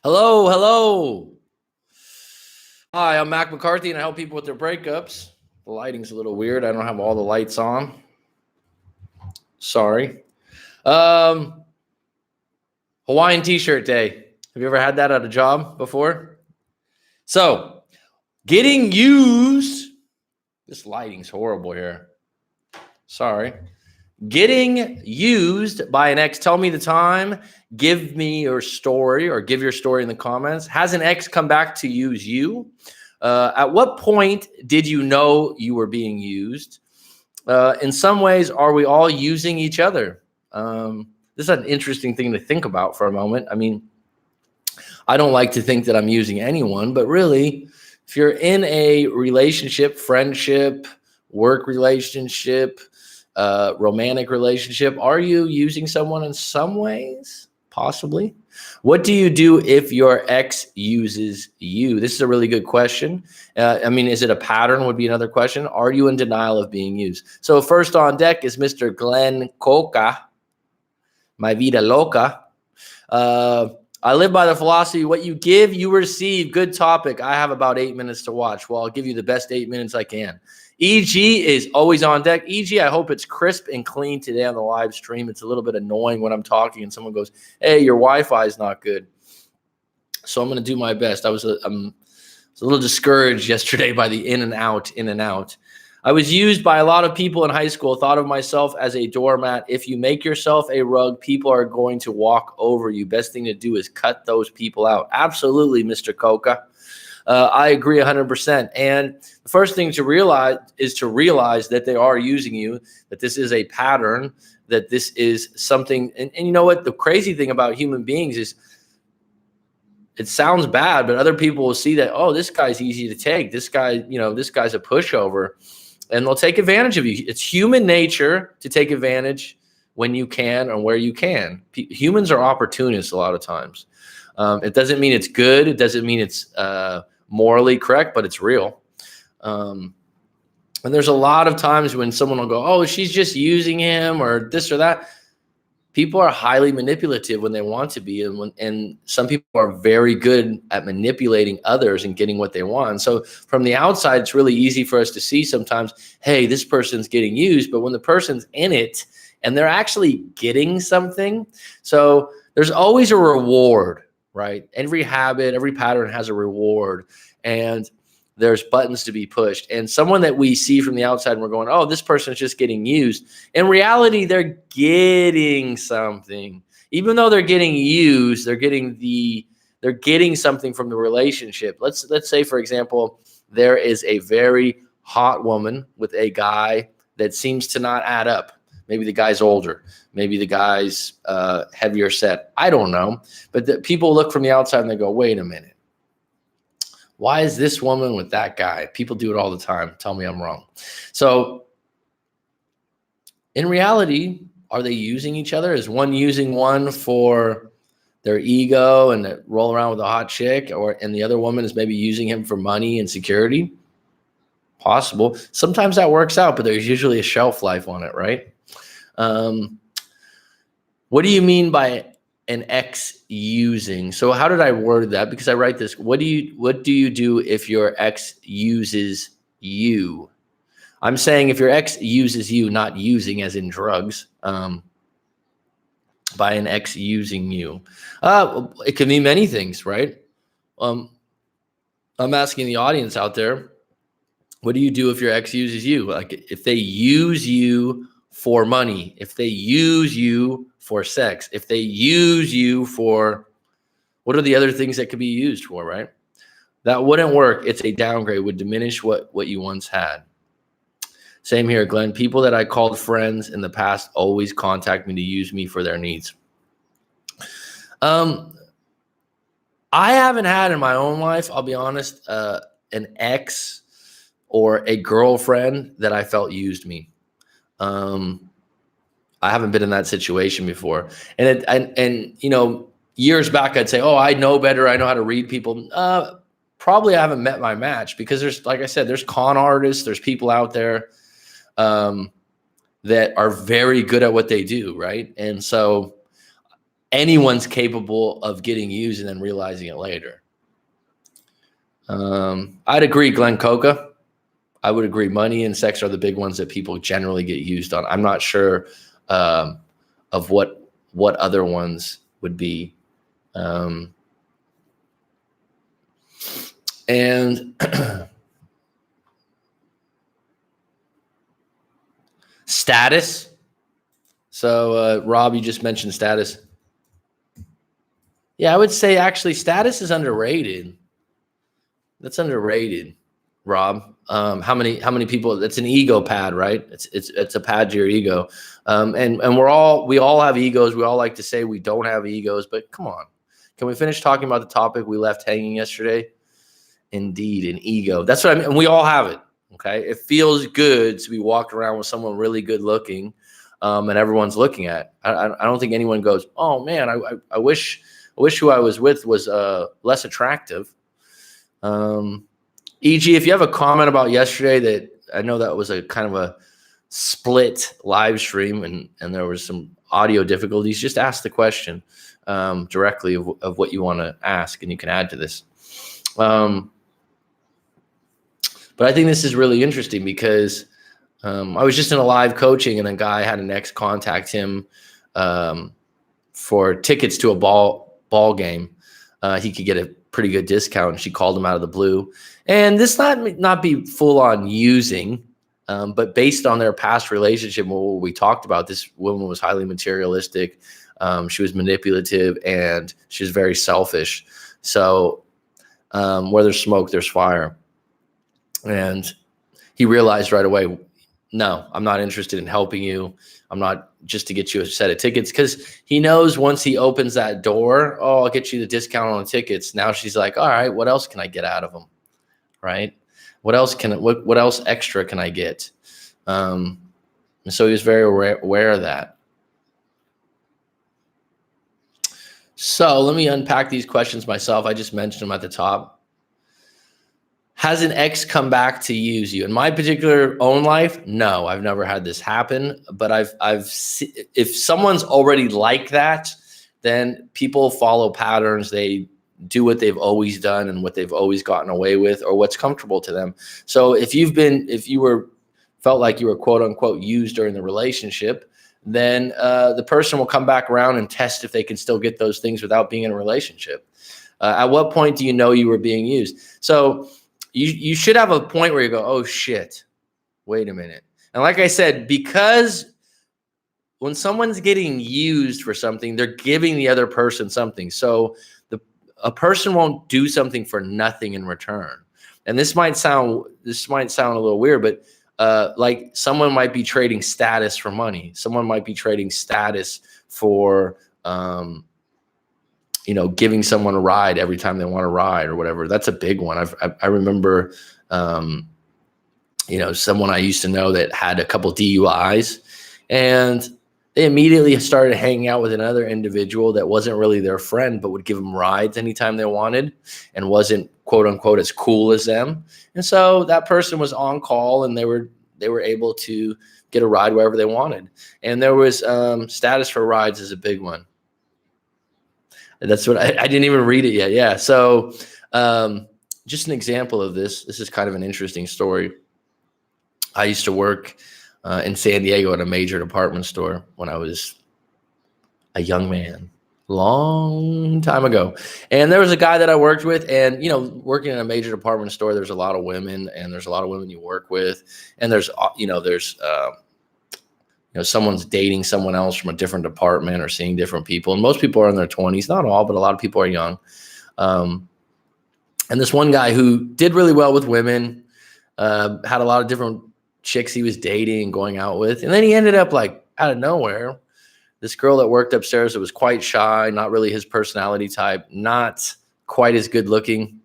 Hello, hello. Hi, I'm McCarthy, and I help people with their breakups. The lighting's a little weird. I don't have all the lights on. Sorry. Hawaiian t-shirt day. Have you ever had that at a job before? So, getting used. This lighting's horrible here. Sorry. Getting used by an ex. Tell me the time. Give me your story, or give your story in the comments. Has an ex come back to use you? At what point did you know you were being used? In some ways, are we all using each other? This is an interesting thing to think about for a moment. I mean, I don't like to think that I'm using anyone, but really, if you're in a relationship, friendship, work relationship, romantic relationship, are you using someone in some ways? Possibly. What do you do if your ex uses you? This is a really good question. Is it a pattern would be another question. Are you in denial of being used? So first on deck is Mr. Glenn Coca, my vida loca. I live by the philosophy, what you give, you receive. Good topic. I have about 8 minutes to watch. Well, I'll give you the best 8 minutes I can. EG is always on deck. EG, I hope it's crisp and clean today on the live stream. It's a little bit annoying when I'm talking and someone goes, hey, your Wi-Fi is not good. So I'm going to do my best. I was a little discouraged yesterday by the in and out. I was used by a lot of people in high school, thought of myself as a doormat. If you make yourself a rug, people are going to walk over you. Best thing to do is cut those people out. Absolutely, Mr. Coca. I agree 100%. And the first thing to realize is that they are using you, that this is a pattern, that this is something. And you know what? The crazy thing about human beings is it sounds bad, but other people will see that, oh, this guy's easy to take. This guy, this guy's a pushover. And they'll take advantage of you. It's human nature to take advantage when you can and where you can. Humans are opportunists a lot of times. It doesn't mean it's good. It doesn't mean it's morally correct, but it's real. And there's a lot of times when someone will go, oh, she's just using him or this or that. People are highly manipulative when they want to be. And some people are very good at manipulating others and getting what they want. So from the outside, it's really easy for us to see sometimes, hey, this person's getting used. But when the person's in it and they're actually getting something, so there's always a reward, right? Every habit, every pattern has a reward. And there's buttons to be pushed. And someone that we see from the outside and we're going, oh, this person is just getting used. In reality, they're getting something. Even though they're getting used, they're getting something from the relationship. Let's say, for example, there is a very hot woman with a guy that seems to not add up. Maybe the guy's older. Maybe the guy's heavier set. I don't know. But people look from the outside and they go, wait a minute. Why is this woman with that guy? People do it all the time. Tell me I'm wrong. So in reality, are they using each other? Is one using one for their ego and roll around with a hot chick, and the other woman is maybe using him for money and security? Possible. Sometimes that works out, but there's usually a shelf life on it, right? What do you mean by an ex using? So how did I word that? Because I write this, what do you do if your ex uses you? I'm saying if your ex uses you, not using as in drugs, by an ex using you. It can mean many things, right? I'm asking the audience out there, what do you do if your ex uses you? Like if they use you for money, if they use you for sex, if they use you for, what are the other things that could be used for, right? That wouldn't work. It's a downgrade, would diminish what you once had. Same here, Glenn. People that I called friends in the past always contact me to use me for their needs. I haven't had in my own life, I'll be honest, an ex or a girlfriend that I felt used me. I haven't been in that situation before. And years back, I'd say, oh, I know better. I know how to read people. Probably I haven't met my match because there's, like I said, there's con artists, there's people out there that are very good at what they do, right? And so anyone's capable of getting used and then realizing it later. I'd agree, Glenn Coca. I would agree. Money and sex are the big ones that people generally get used on. I'm not sure of what other ones would be. And status. So, Rob, you just mentioned status. Yeah, I would say actually status is underrated. That's underrated, Rob. How many people? It's an ego pad, right? It's a pad to your ego. And we all have egos. We all like to say we don't have egos, but come on, can we finish talking about the topic we left hanging yesterday? Indeed, an ego. That's what I mean. And we all have it. Okay, it feels good to be walking around with someone really good looking, and everyone's looking at. I don't think anyone goes, "Oh man, I wish who I was with was less attractive." E.g., if you have a comment about yesterday, that I know that was a kind of a split live stream and there was some audio difficulties, just ask the question directly of what you want to ask, and you can add to this. But I think this is really interesting because I was just in a live coaching and a guy had an ex contact him for tickets to a ball game. He could get a pretty good discount, and she called him out of the blue. And this not be full on using, but based on their past relationship, what we talked about, this woman was highly materialistic. She was manipulative, and she was very selfish. So where there's smoke, there's fire. And he realized right away, no, I'm not interested in helping you. I'm not just to get you a set of tickets, because he knows once he opens that door, oh, I'll get you the discount on the tickets. Now she's like, all right, what else can I get out of them? Right? What else extra can I get? And so he was very aware of that. So let me unpack these questions myself. I just mentioned them at the top. Has an ex come back to use you? In my particular own life, no, I've never had this happen. But if someone's already like that, then people follow patterns. They do what they've always done and what they've always gotten away with, or what's comfortable to them. So if you felt like you were quote unquote used during the relationship, then the person will come back around and test if they can still get those things without being in a relationship. At what point do you know you were being used? So you should have a point where you go, oh shit, wait a minute. And like I said, because when someone's getting used for something, they're giving the other person something. So a person won't do something for nothing in return. And this might sound a little weird, but like someone might be trading status for money. Someone might be trading status for giving someone a ride every time they want to ride or whatever. That's a big one. I remember, someone I used to know that had a couple DUIs, and they immediately started hanging out with another individual that wasn't really their friend, but would give them rides anytime they wanted and wasn't quote unquote as cool as them. And so that person was on call, and they were able to get a ride wherever they wanted. And there was status for rides is a big one. That's what I didn't even read it yet. Yeah. So just an example of this. This is kind of an interesting story. I used to work in San Diego at a major department store when I was a young man, long time ago. And there was a guy that I worked with, and, working in a major department store, there's a lot of women, and there's a lot of women you work with. And there's someone's dating someone else from a different department or seeing different people. And most people are in their 20s, not all, but a lot of people are young. And this one guy who did really well with women, had a lot of different chicks he was dating and going out with. And then he ended up like out of nowhere, this girl that worked upstairs that was quite shy, not really his personality type, not quite as good looking.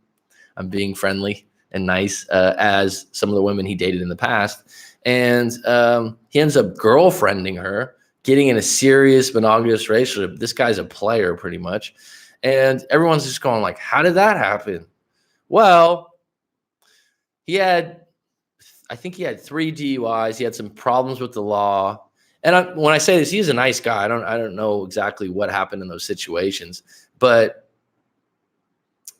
I'm being friendly and nice as some of the women he dated in the past. And he ends up girlfriending her, getting in a serious monogamous relationship. This guy's a player pretty much. And everyone's just going like, how did that happen? Well, I think he had 3 DUIs. He had some problems with the law. And when I say this, he's a nice guy. I don't know exactly what happened in those situations, but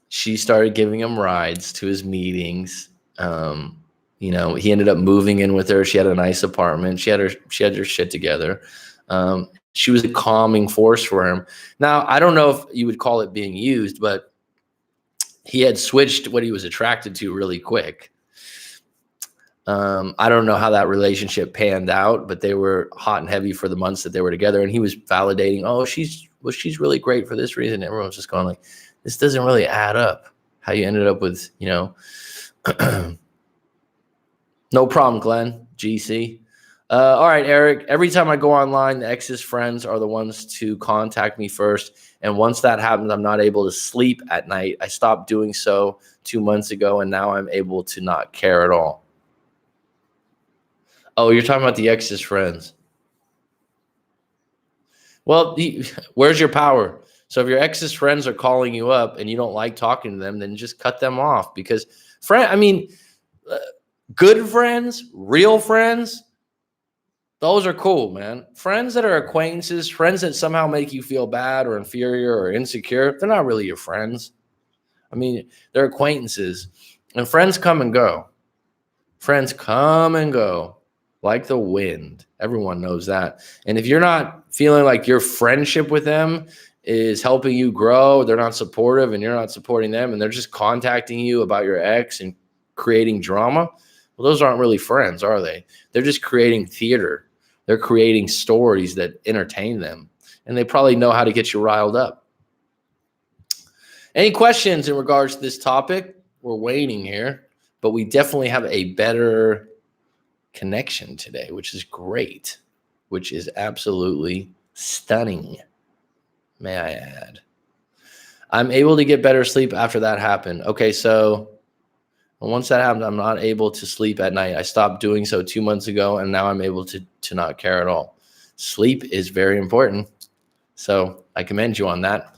she started giving him rides to his meetings. He ended up moving in with her. She had a nice apartment. She had her shit together. She was a calming force for him. Now, I don't know if you would call it being used, but he had switched what he was attracted to really quick. I don't know how that relationship panned out, but they were hot and heavy for the months that they were together. And he was validating, oh, she's really great for this reason. Everyone was just going like, this doesn't really add up. How you ended up with, no problem, Glenn, GC. All right, Eric, every time I go online, the ex's friends are the ones to contact me first. And once that happens, I'm not able to sleep at night. I stopped doing so 2 months ago, and now I'm able to not care at all. Oh, you're talking about the ex's friends. Well, where's your power? So if your ex's friends are calling you up and you don't like talking to them, then just cut them off, because good friends, real friends, those are cool, man. Friends that are acquaintances, friends that somehow make you feel bad or inferior or insecure, they're not really your friends. I mean, they're acquaintances. And friends come and go. Friends come and go like the wind. Everyone knows that. And if you're not feeling like your friendship with them is helping you grow, they're not supportive and you're not supporting them, and they're just contacting you about your ex and creating drama, well, those aren't really friends, are they? They're just creating theater. They're creating stories that entertain them, and they probably know how to get you riled up. Any questions in regards to this topic? We're waiting here, but we definitely have a better connection today, which is great, which is absolutely stunning, may I add. I'm able to get better sleep after that happened. Okay, so once that happened, I'm not able to sleep at night. I stopped doing so 2 months ago, and now I'm able to not care at all. Sleep is very important, so I commend you on that.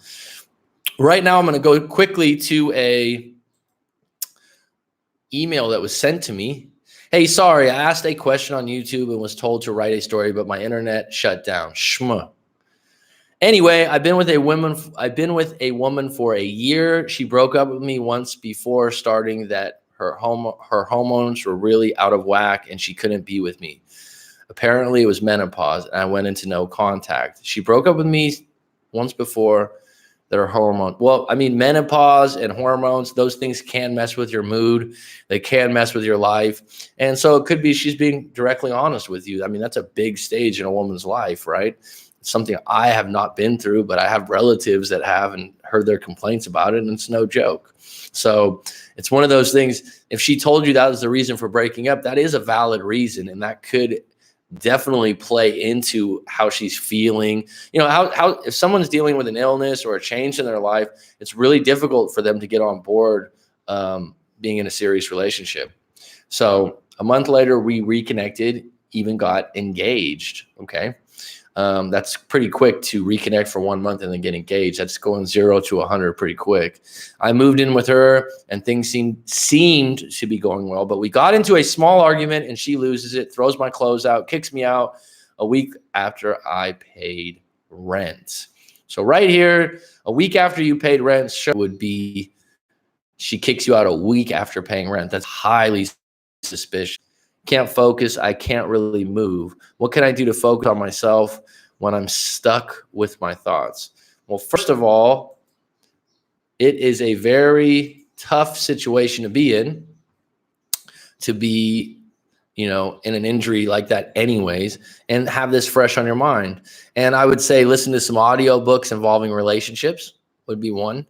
Right now, I'm going to go quickly to a email that was sent to me. Hey, sorry, I asked a question on YouTube and was told to write a story, but my internet shut down. Shma. Anyway, I've been with a woman for a year. She broke up with me once before starting that her hormones were really out of whack and she couldn't be with me. Apparently, it was menopause, and I went into no contact. She broke up with me once before that her hormone. Well, I mean, menopause and hormones, those things can mess with your mood. They can mess with your life. And so it could be she's being directly honest with you. I mean, that's a big stage in a woman's life, right? It's something I have not been through, but I have relatives that have and heard their complaints about it, and it's no joke. So it's one of those things. If she told you that was the reason for breaking up, that is a valid reason, and that could definitely play into how she's feeling. How if someone's dealing with an illness or a change in their life, it's really difficult for them to get on board being in a serious relationship. So a month later, we reconnected, even got engaged. Okay. That's pretty quick to reconnect for 1 month and then get engaged. That's going 0 to 100 pretty quick. I moved in with her and things seemed to be going well, but we got into a small argument and she loses it, throws my clothes out, kicks me out a week after I paid rent. So right here, a week after you paid rent would be she kicks you out a week after paying rent. That's highly suspicious. Can't focus. I can't really move. What can I do to focus on myself when I'm stuck with my thoughts? Well, first of all, it is a very tough situation to be in, in an injury like that anyways, and have this fresh on your mind. And I would say listen to some audiobooks involving relationships would be one.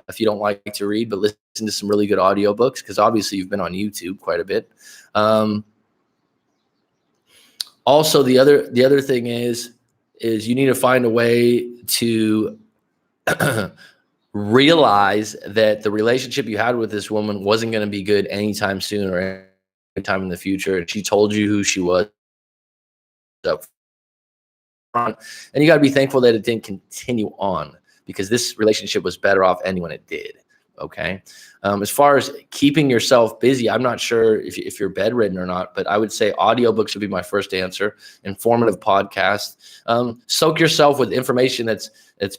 If you don't like to read, but listen to some really good audiobooks, because obviously you've been on YouTube quite a bit. Also, the other thing is you need to find a way to realize that the relationship you had with this woman wasn't going to be good anytime soon or anytime in the future. And she told you who she was up front, and you got to be thankful that it didn't continue on, because this relationship was better off ending when it did. Okay. As far as keeping yourself busy, I'm not sure if you're bedridden or not, but I would say audiobooks would be my first answer. Informative podcasts. Soak yourself with information that's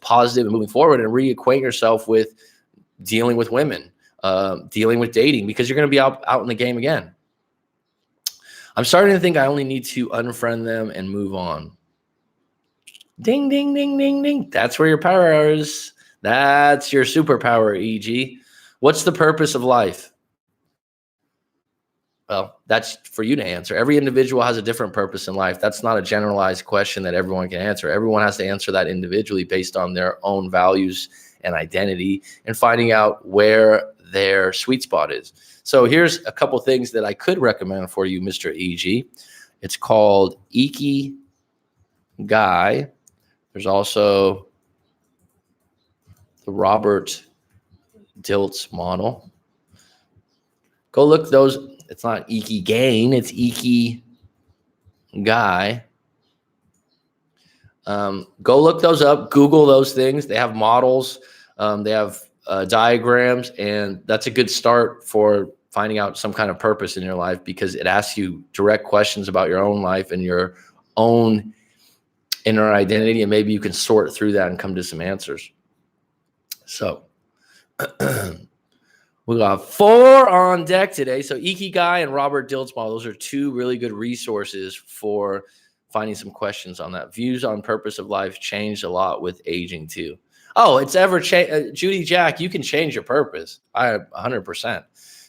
positive and moving forward, and reacquaint yourself with dealing with women, dealing with dating, because you're going to be out in the game again. I'm starting to think I only need to unfriend them and move on. Ding, ding, ding, ding, ding. That's where your power is. That's your superpower, EG. What's the purpose of life? Well, that's for you to answer. Every individual has a different purpose in life. That's not a generalized question that everyone can answer. Everyone has to answer that individually based on their own values and identity, and finding out where their sweet spot is. So here's a couple things that I could recommend for you, Mr. EG. It's called Ikigai. There's also the Robert Dilts model. Go look those. It's not Ikigain, it's Ikigai. Go look those up. Google those things. They have models. They have diagrams, and that's a good start for finding out some kind of purpose in your life, because it asks you direct questions about your own life and your own inner identity, and maybe you can sort through that and come to some answers. So we got 4 on deck today. So Ikigai and Robert Dilts model, those are 2 really good resources for finding some questions on that. Views on purpose of life changed a lot with aging too. Oh, it's ever changed. Judy Jack, you can change your purpose. 100%.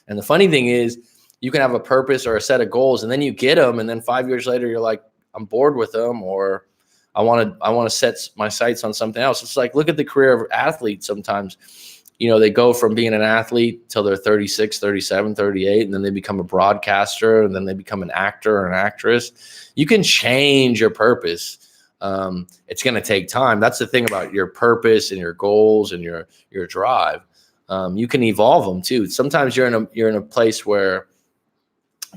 And the funny thing is, you can have a purpose or a set of goals, and then you get them, and then 5 years later, you're like, I'm bored with them, or I want to set my sights on something else. It's like, look at the career of athletes. Sometimes, they go from being an athlete till they're 36, 37, 38, and then they become a broadcaster, and then they become an actor or an actress. You can change your purpose. It's going to take time. That's the thing about your purpose and your goals and your drive. You can evolve them too. Sometimes you're in a place where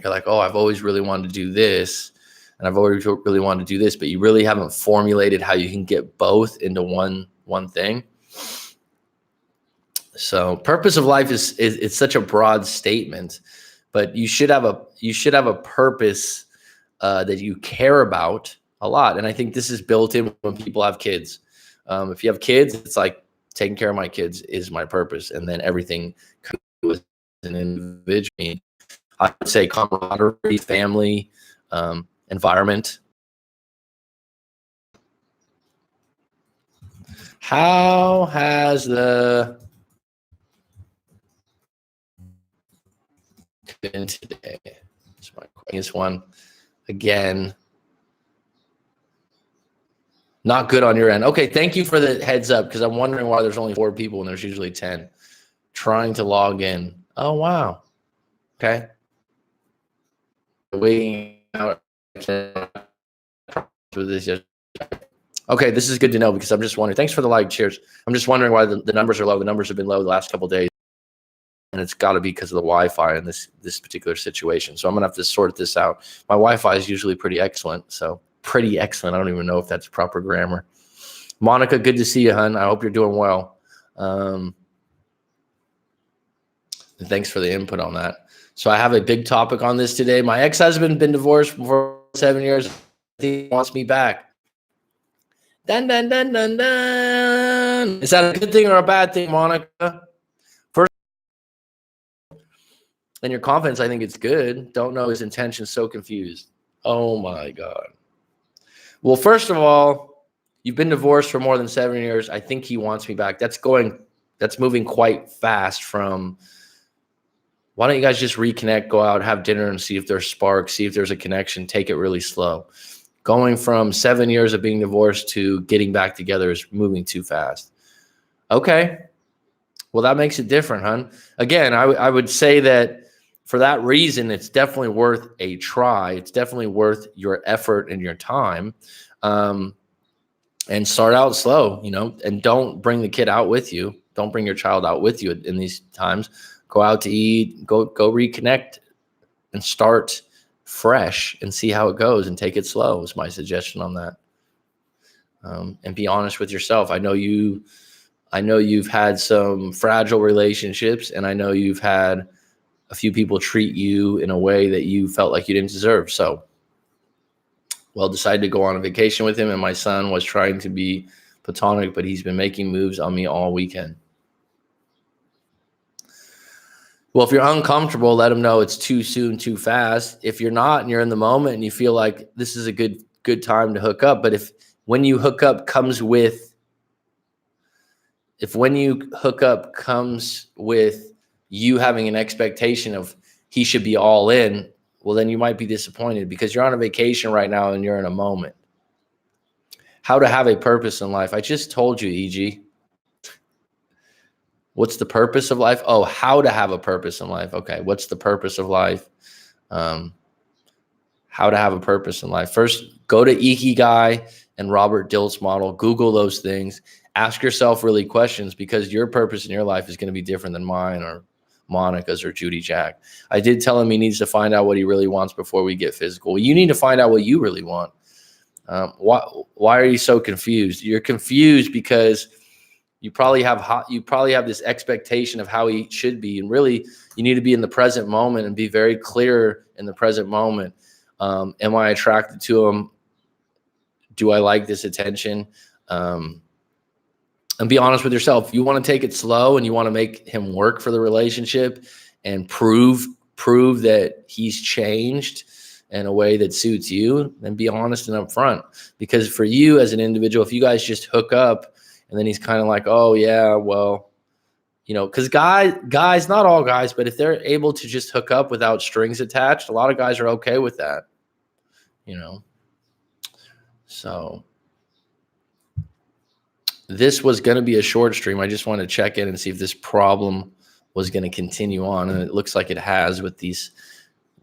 you're like, oh, I've always really wanted to do this, and I've always really wanted to do this, but you really haven't formulated how you can get both into one thing. So purpose of life is it's such a broad statement, but you should have a purpose that you care about a lot. And I think this is built in when people have kids. If you have kids, it's like, taking care of my kids is my purpose. And then everything was an individual. I would say camaraderie, family, environment. How has the been today? That's my quickest one. Again, not good on your end. Okay, thank you for the heads up, because I'm wondering why there's only 4 people and there's usually 10 trying to log in. Oh, wow. Okay. Waiting out for this. Okay, this is good to know, because I'm just wondering. Thanks for the like, cheers. I'm just wondering why the numbers are low. The numbers have been low the last couple of days, and it's got to be because of the Wi-Fi in this particular situation. So I'm going to have to sort this out. My Wi-Fi is usually pretty excellent, so pretty excellent. I don't even know if that's proper grammar. Monica, good to see you, hun. I hope you're doing well. Thanks for the input on that. So I have a big topic on this today. My ex-husband been divorced for 7 years. He wants me back. Dun, dun, dun, dun, dun. Is that a good thing or a bad thing, Monica? First, and your confidence, I think it's good. Don't know his intentions, so confused. Oh my God. Well, first of all, you've been divorced for more than 7 years. I think he wants me back. That's moving quite fast from, why don't you guys just reconnect, go out, have dinner, and see if there's sparks, see if there's a connection, take it really slow. Going from 7 years of being divorced to getting back together is moving too fast. Okay. Well, that makes it different, hon. Again, I would say that for that reason, it's definitely worth a try. It's definitely worth your effort and your time. And start out slow, and don't bring the kid out with you. Don't bring your child out with you in these times. Go out to eat, go reconnect, and start fresh and see how it goes, and take it slow is my suggestion on that. And be honest with yourself. I know you I know you've had some fragile relationships, and I know you've had a few people treat you in a way that you felt like you didn't deserve. So, well, decided to go on a vacation with him, and my son was trying to be platonic, but he's been making moves on me all weekend. Well, if you're uncomfortable, let him know it's too soon, too fast. If you're not and you're in the moment and you feel like this is a good time to hook up, but if when you hook up comes with you having an expectation of he should be all in, well, then you might be disappointed because you're on a vacation right now and you're in a moment. How to have a purpose in life. I just told you, EG. What's the purpose of life? Oh, how to have a purpose in life. Okay, what's the purpose of life? How to have a purpose in life. First, go to Ikigai and Robert Dilt's model. Google those things. Ask yourself really questions because your purpose in your life is going to be different than mine or Monica's or Judy Jack. I did tell him he needs to find out what he really wants before we get physical. You need to find out what you really want. Why are you so confused? You're confused because you probably have this expectation of how he should be, and really you need to be in the present moment and be very clear in the present moment. Am I attracted to him? Do I like this attention? And be honest with yourself. You want to take it slow and you want to make him work for the relationship and prove that he's changed in a way that suits you, then be honest and upfront. Because for you as an individual, if you guys just hook up and then he's kind of like, oh yeah, well, because guys, not all guys, but if they're able to just hook up without strings attached, a lot of guys are okay with that, So this was going to be a short stream. I just want to check in and see if this problem was going to continue on. And it looks like it has with these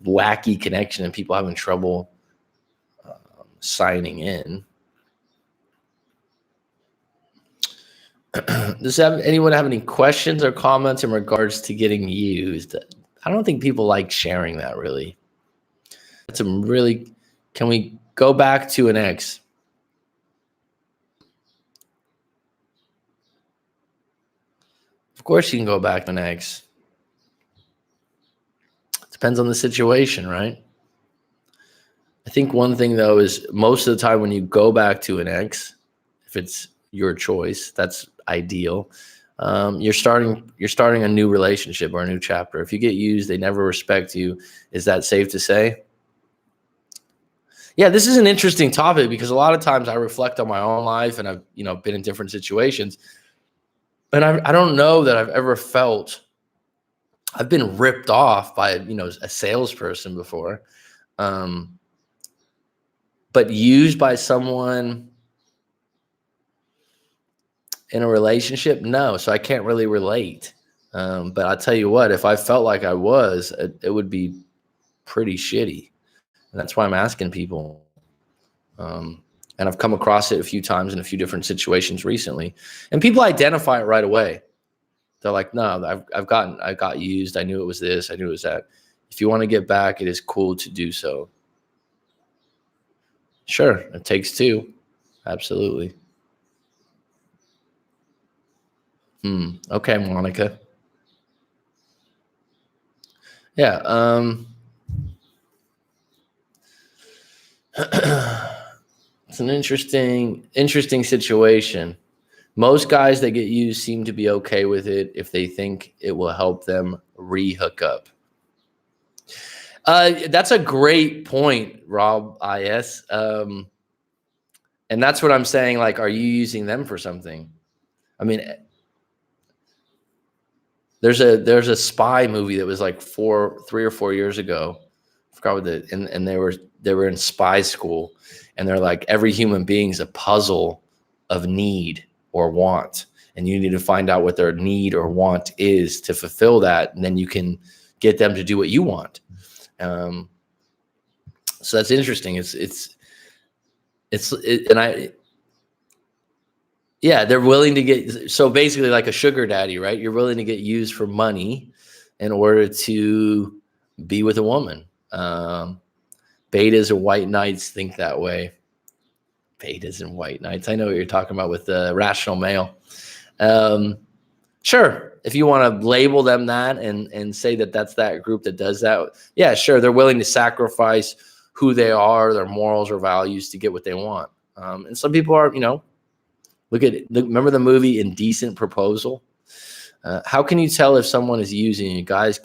wacky connection and people having trouble signing in. Does anyone have any questions or comments in regards to getting used? I don't think people like sharing that really. Can we go back to an ex? Of course you can go back to an ex. Depends on the situation, right? I think one thing though is most of the time when you go back to an ex, if it's your choice, that's ideal. You're starting a new relationship or a new chapter. If you get used, they never respect you. Is that safe to say? Yeah, this is an interesting topic because a lot of times I reflect on my own life and I've been in different situations, and I don't know that I've ever felt I've been ripped off by a salesperson before, but used by someone in a relationship, no. So I can't really relate. But I'll tell you what, if I felt like I was, it would be pretty shitty. And that's why I'm asking people. And I've come across it a few times in a few different situations recently. And people identify it right away. They're like, no, I got used. I knew it was this. I knew it was that. If you want to get back, it is cool to do so. Sure, it takes two. Absolutely. Okay, Monica. Yeah. It's an interesting situation. Most guys that get used seem to be okay with it if they think it will help them re-hook up. That's a great point, Rob IS. And that's what I'm saying. Like, are you using them for something? I mean, there's a spy movie that was like 3 or 4 years ago. I forgot what and they were in spy school, and they're like, every human being is a puzzle of need or want, and you need to find out what their need or want is to fulfill that, and then you can get them to do what you want. So that's interesting. They're willing to get, so basically like a sugar daddy, right? You're willing to get used for money in order to be with a woman. Betas and white knights think that way. Betas and white knights. I know what you're talking about with the rational male. Sure, if you want to label them that and say that that's that group that does that, yeah, sure, they're willing to sacrifice who they are, their morals or values to get what they want. And some people are, remember the movie Indecent Proposal? How can you tell if someone is using you? Guys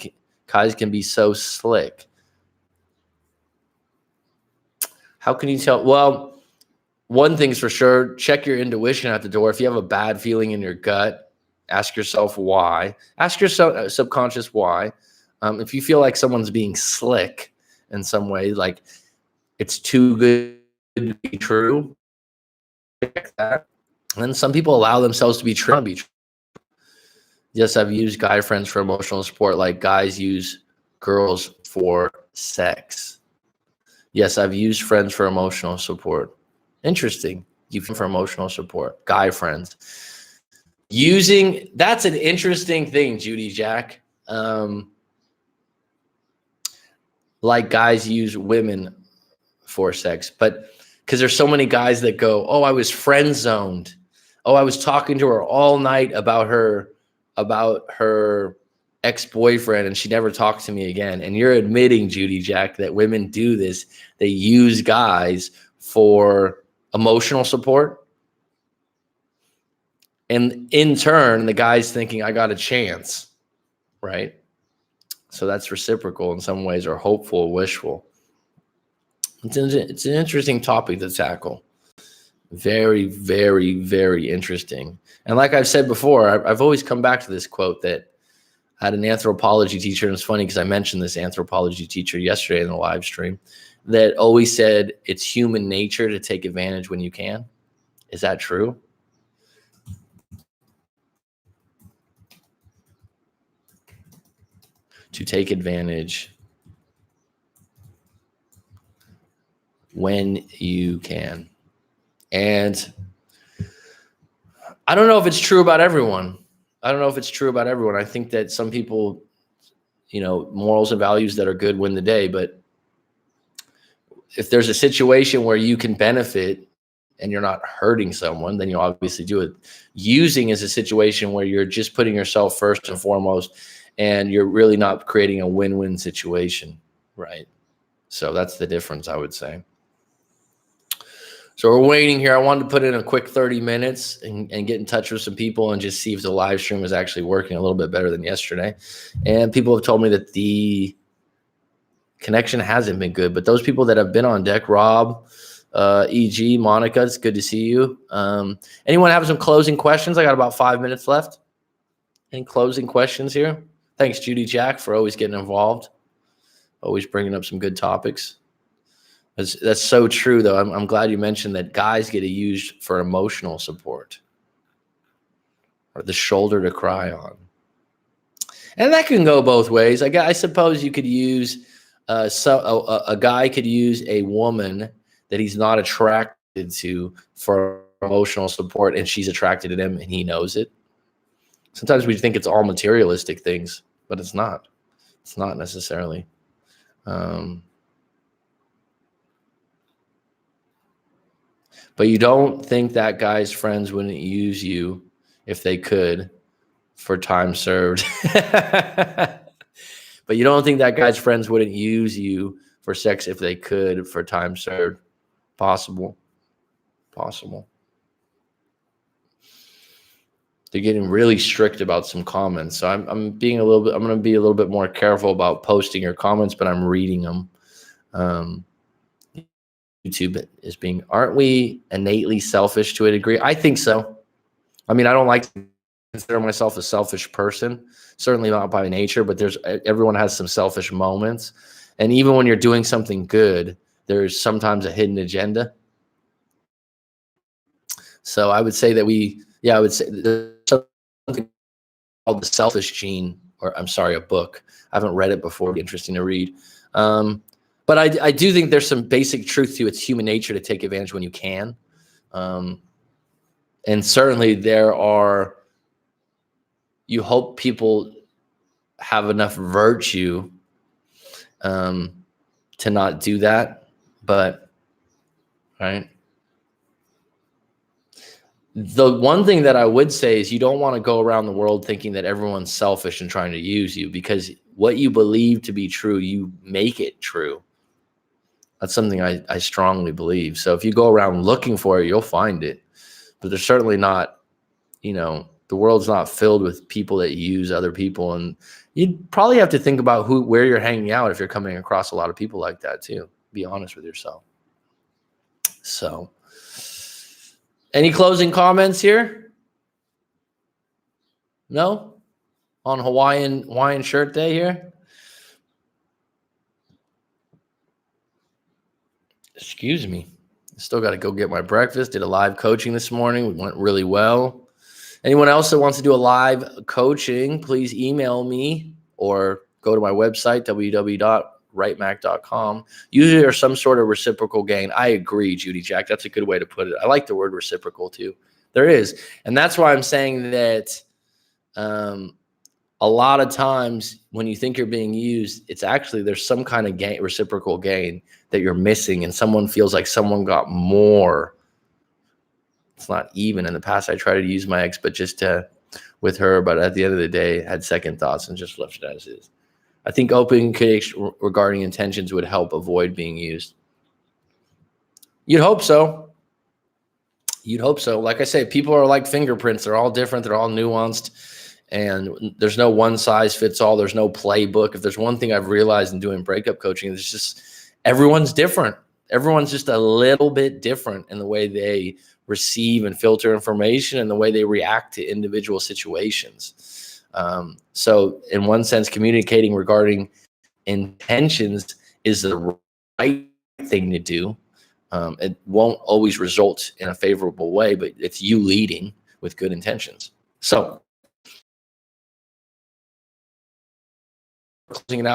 can be so slick. How can you tell? Well, one thing's for sure, check your intuition at the door. If you have a bad feeling in your gut, ask yourself why. Ask yourself subconscious why. If you feel like someone's being slick in some way, like it's too good to be true, check that. And then some people allow themselves to be true. Yes, I've used guy friends for emotional support like guys use girls for sex. Yes, I've used friends for emotional support. Interesting. You for emotional support, guy friends. That's an interesting thing, Judy Jack. Like guys use women for sex, but because there's so many guys that go, oh, I was friend zoned. Oh, I was talking to her all night about her ex-boyfriend and she never talked to me again. And you're admitting, Judy Jack, that women do this. They use guys for emotional support. And in turn, the guy's thinking, I got a chance, right? So that's reciprocal in some ways, or hopeful, wishful. It's an interesting topic to tackle. Very, very, very interesting. And like I've said before, I've always come back to this quote that I had an anthropology teacher, and it's funny because I mentioned this anthropology teacher yesterday in the live stream, that always said it's human nature to take advantage when you can. Is that true? To take advantage when you can. And I don't know if it's true about everyone. I think that some people, morals and values that are good win the day. But if there's a situation where you can benefit and you're not hurting someone, then you obviously do it. Using is a situation where you're just putting yourself first and foremost, and you're really not creating a win-win situation, right? So that's the difference, I would say. So we're waiting here. I wanted to put in a quick 30 minutes and get in touch with some people and just see if the live stream was actually working a little bit better than yesterday. And people have told me that the connection hasn't been good, but those people that have been on deck, Rob, EG, Monica, it's good to see you. Anyone have some closing questions? I got about 5 minutes left. Any closing questions here? Thanks, Judy Jack, for always getting involved, always bringing up some good topics. That's so true, though. I'm glad you mentioned that guys get used for emotional support or the shoulder to cry on. And that can go both ways. I suppose you could use a guy could use a woman that he's not attracted to for emotional support, and she's attracted to him, and he knows it. Sometimes we think it's all materialistic things, but it's not. It's not necessarily. But you don't think that guy's friends wouldn't use you if they could for time served. But you don't think that guy's friends wouldn't use you for sex if they could for time served. Possible. They're getting really strict about some comments. So I'm going to be a little bit more careful about posting your comments, but I'm reading them. YouTube is aren't we innately selfish to a degree? I think so. I mean, I don't like to consider myself a selfish person, certainly not by nature, but everyone has some selfish moments. And even when you're doing something good, there's sometimes a hidden agenda. So I would say that I would say there's something called the selfish gene, or I'm sorry, a book. I haven't read it before. It'd be interesting to read. But I do think there's some basic truth to it's human nature to take advantage when you can. And certainly you hope people have enough virtue to not do that. But, right. The one thing that I would say is you don't want to go around the world thinking that everyone's selfish and trying to use you, because what you believe to be true, you make it true. That's something I strongly believe. So if you go around looking for it, you'll find it. But there's certainly not, the world's not filled with people that use other people. And you'd probably have to think about where you're hanging out if you're coming across a lot of people like that too. Be honest with yourself. So, any closing comments here? No? On Hawaiian shirt day here? Excuse me. Still got to go get my breakfast. Did a live coaching this morning. It went really well. Anyone else that wants to do a live coaching, please email me or go to my website, www.rightmac.com. Usually there's some sort of reciprocal gain. I agree, Judy Jack. That's a good way to put it. I like the word reciprocal too. There is. And that's why I'm saying that a lot of times when you think you're being used, it's actually there's some kind of reciprocal gain that you're missing, and someone feels like someone got more. It's not even. In the past, I tried to use my ex, but just with her. But at the end of the day, had second thoughts and just left it as is. I think open communication regarding intentions would help avoid being used. You'd hope so. You'd hope so. Like I say, people are like fingerprints. They're all different. They're all nuanced. And there's no one size fits all. There's no playbook. If there's one thing I've realized in doing breakup coaching, it's just everyone's different. Everyone's just a little bit different in the way they receive and filter information and the way they react to individual situations. So in one sense, communicating regarding intentions is the right thing to do. It won't always result in a favorable way, but it's you leading with good intentions. So closing it out.